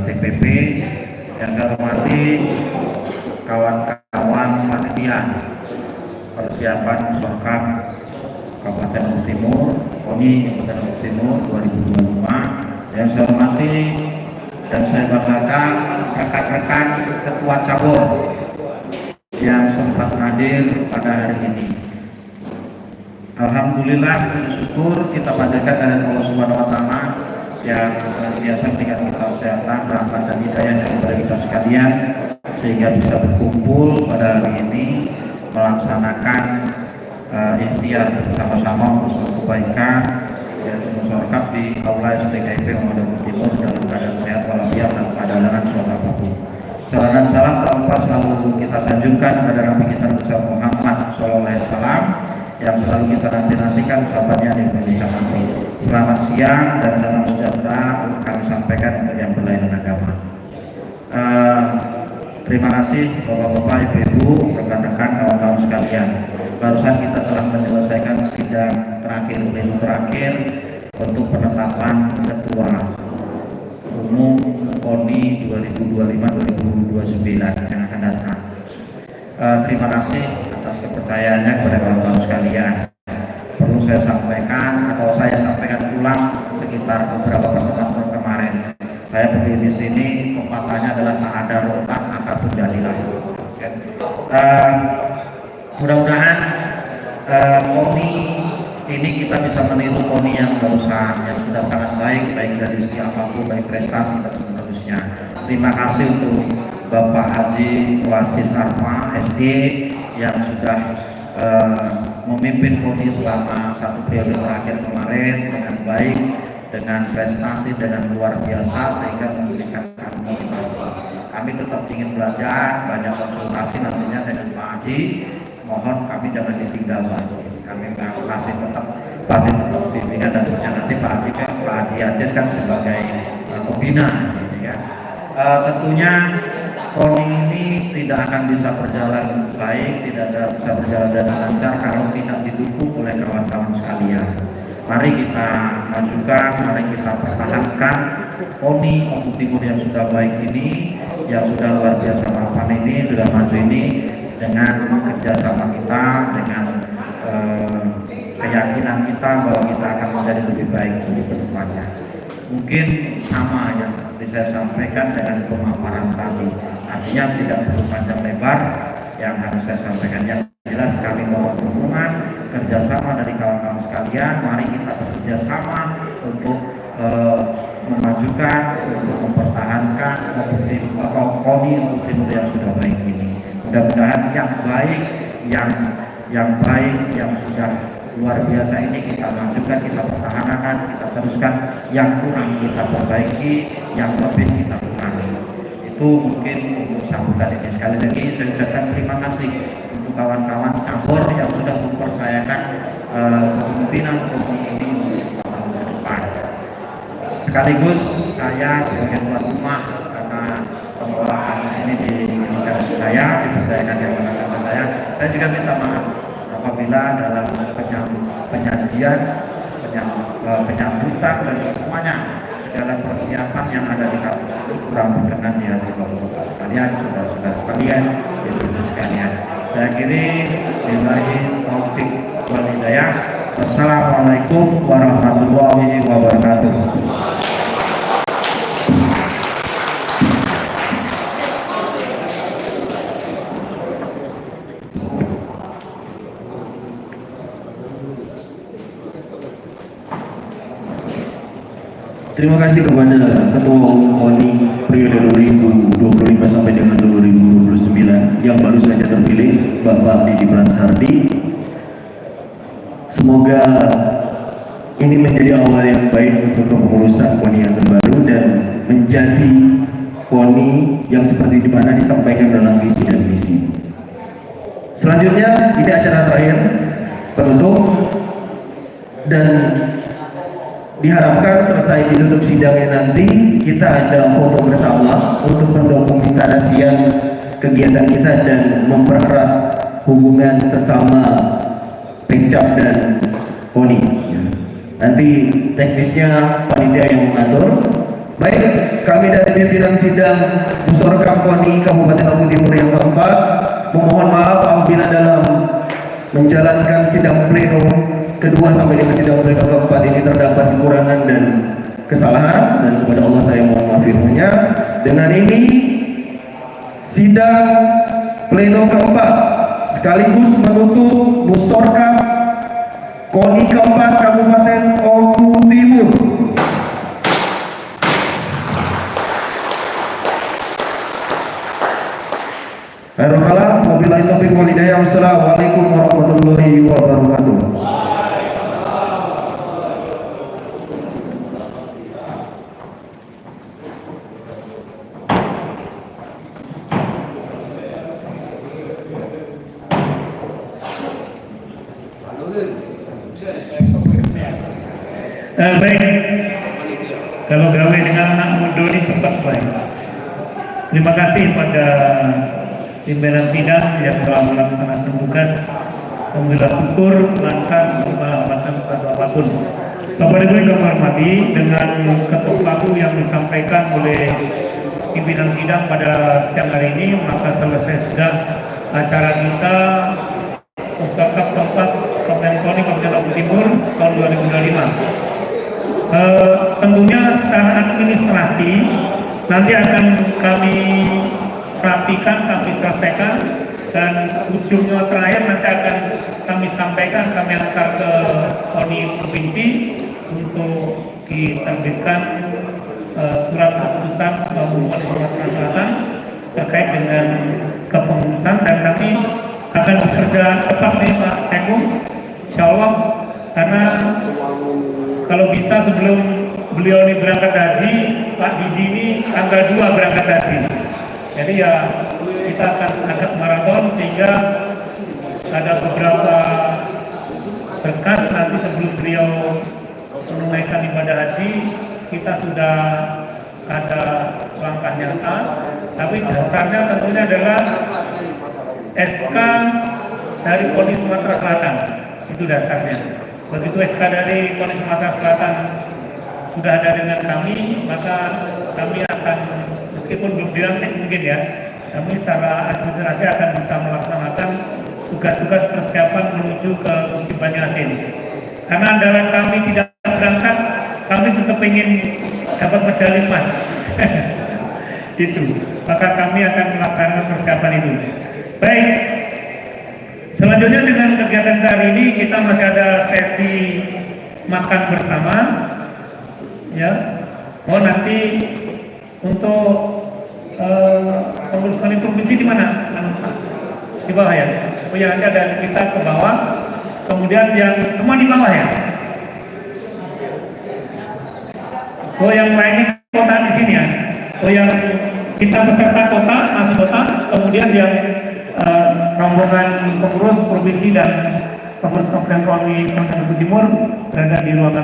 TPP, yang kami hormati kawan-kawan panitia persiapan Sorkap Kabupaten Lombok Timur, KONI Kabupaten Lombok Timur 2025. Yang saya hormati dan saya banggakan rekan-rekan ketua cabur yang sempat hadir pada hari ini. Alhamdulillah, bersyukur kita panjatkan dari Allah Subhanahu Wa Taala yang senantiasa memberikan kita kesehatan, rahmat dan hidayah kepada kita sekalian, sehingga bisa berkumpul pada hari ini melaksanakan ikhtiar bersama-sama untuk kebaikan, yaitu musyawarah di Aula STKIP Lombok Timur dalam keadaan sehat walafiat dan keadaan suara apapun. Salam dan salam terhormat selalu kita sanjungkan kepada Nabi kita Muhammad SAW yang selalu kita nantikan sahabatnya di Indonesia nanti. Selamat siang dan salam sejahtera kami sampaikan untuk yang berlainan agama. Terima kasih Bapak-bapak, Ibu-ibu, rekan-rekan, kawan-kawan sekalian. Barusan kita telah menyelesaikan sidang terakhir untuk penetapan ketua umum KONI 2025-2029 yang akan datang. Terima kasih atas kepercayaannya kepada kawan-kawan sekalian. Perlu saya sampaikan ulang sekitar beberapa pertemuan kemarin. Saya berdiri di sini, pepatahnya adalah tak ada rotan akan terjadilah. Mudah-mudahan KONI ini kita bisa meniru KONI yang barusan, yang sudah sangat baik dari siapapun, baik prestasi dan seterusnya. Terima kasih untuk Bapak Haji Wasis Arfa SD yang sudah memimpin KONI selama satu periode terakhir kemarin dengan baik, dengan prestasi, dengan luar biasa, sehingga memberikan motivasi. Kami tetap ingin belajar, banyak konsultasi nantinya dengan Pak Haji. Mohon kami jangan ditinggalkan. Kami masih tetap bimbingan dan seterusnya. Nanti Pak Haji Aziz kan sebagai pembina, gitu ya. Tentunya KONI ini tidak akan bisa berjalan baik, tidak bisa berjalan dengan lancar kalau tidak didukung oleh kawan-kawan sekalian. Mari kita majukan, mari kita pertahankan KONI Lombok Timur yang sudah baik ini, yang sudah luar biasa mapan ini, sudah maju ini, dengan kerjasama kita, dengan keyakinan kita bahwa kita akan menjadi lebih baik di depannya. Mungkin sama yang seperti saya sampaikan dengan pemaparan tadi, artinya tidak perlu panjang lebar yang harus saya sampaikan. Yang jelas kami mohon dukungan kerjasama dari kawan-kawan sekalian. Mari kita bekerjasama untuk memajukan, untuk mempertahankan KONI Lombok Timur yang sudah baik ini. Mudah-mudahan yang baik yang sudah luar biasa ini kita majukan, kita pertahankan, kita teruskan. Yang kurang kita perbaiki, yang lebih kita kurangi. Itu mungkin untuk sambutan ini. Sekali lagi saya ucapkan terima kasih untuk kawan-kawan cabur yang sudah mempercayakan kepemimpinan KONI ini untuk tahun ke depan. Sekaligus saya sebagai tuan rumah, karena pengelolaan ini diinginkan saya, dipercayakan yang mana saya juga minta maaf apabila dalam penyajian, penyambutan dan semuanya segala persiapan yang ada di kampus itu kurang berkenan di hati bapak-bapak sekalian, saudara-saudara sekalian, ibu-ibu sekalian. Saya akhiri billahi taufik wal hidayah. Wassalamualaikum warahmatullahi wabarakatuh. Terima kasih kepada Ketua Umum KONI periode 2025 sampai dengan 2029 yang baru saja terpilih, Bapak Didi Pransardi. Semoga ini menjadi awal yang baik untuk kepengurusan KONI yang terbaru dan menjadi KONI yang seperti di mana disampaikan dalam visi dan misi. Selanjutnya ini acara terakhir penutup, dan diharapkan selesai ditutup sidangnya nanti kita ada foto bersama untuk mendokumentasikan kegiatan kita dan mempererat hubungan sesama Pemkab dan KONI. Nanti teknisnya panitia yang mengatur. Baik, kami dari pimpinan sidang Musyawarah KONI Kabupaten Lampung Timur yang keempat memohon maaf apabila dalam menjalankan sidang pleno kedua sampai dengan sidang pleno keempat ini terdapat kekurangan dan kesalahan, dan kepada Allah saya mohon maaf firman-Nya. Dengan ini sidang pleno keempat sekaligus menutup Musyawarah KONI keempat Kabupaten Lampung Timur. Barokallah, wabillahi taufiq wal hidayah. Wassalamualaikum warahmatullahi wabarakatuh. Baik, kalau gawe dengan anak muda ini cepat baik. Terima kasih pada pimpinan sidang yang telah melaksanakan tugas. Alhamdulillah syukur lancar tanpa hambatan satu apapun. Bapak Ibu yang kami hormati, dengan ketok palu yang disampaikan oleh pimpinan sidang pada siang hari ini, maka selesai sudah acara kita Musyawarah keempat Kabupaten KONI Kabupaten Lampung Timur tahun 2025. Tentunya secara administrasi nanti akan kami rapikan, kami selesaikan, dan ujungnya terakhir nanti akan kami sampaikan, kami antar ke KONI provinsi untuk diterbitkan surat keputusan Bupati Sumatera Selatan terkait dengan kepengurusan, dan kami akan bekerja cepat nih Pak Sekung, insya Allah, karena kalau bisa sebelum beliau ini berangkat haji, Pak Didi ini tanggal 2 berangkat haji. Jadi ya kita akan agak maraton sehingga ada beberapa berkas nanti sebelum beliau menunaikan ibadah haji, kita sudah ada langkah nyata, tapi dasarnya tentunya adalah SK dari KONI Sumatera Selatan, itu dasarnya. Begitu SK dari KONI Sumatera Selatan sudah ada dengan kami, maka kami akan, meskipun belum dilantik mungkin ya, kami secara administrasi akan bisa melaksanakan tugas-tugas persiapan menuju ke musim Banyasin. Karena andalan kami tidak berangkat, kami tetap ingin dapat medali emas. Itu, maka kami akan melaksanakan persiapan itu. Baik, selanjutnya dengan kegiatan hari ini kita masih ada sesi makan bersama, ya. Oh nanti untuk pengurus KONI provinsi di mana? Di bawah ya. Oh ya, nanti ada kita ke bawah. Kemudian yang semua di bawah ya. Oh yang lainnya kota di sini ya. Oh yang kita beserta kota, masuk kota. Kemudian yang rombongan pengurus provinsi dan pengurus Kabupaten KONI Kabupaten Timur berada di ruangan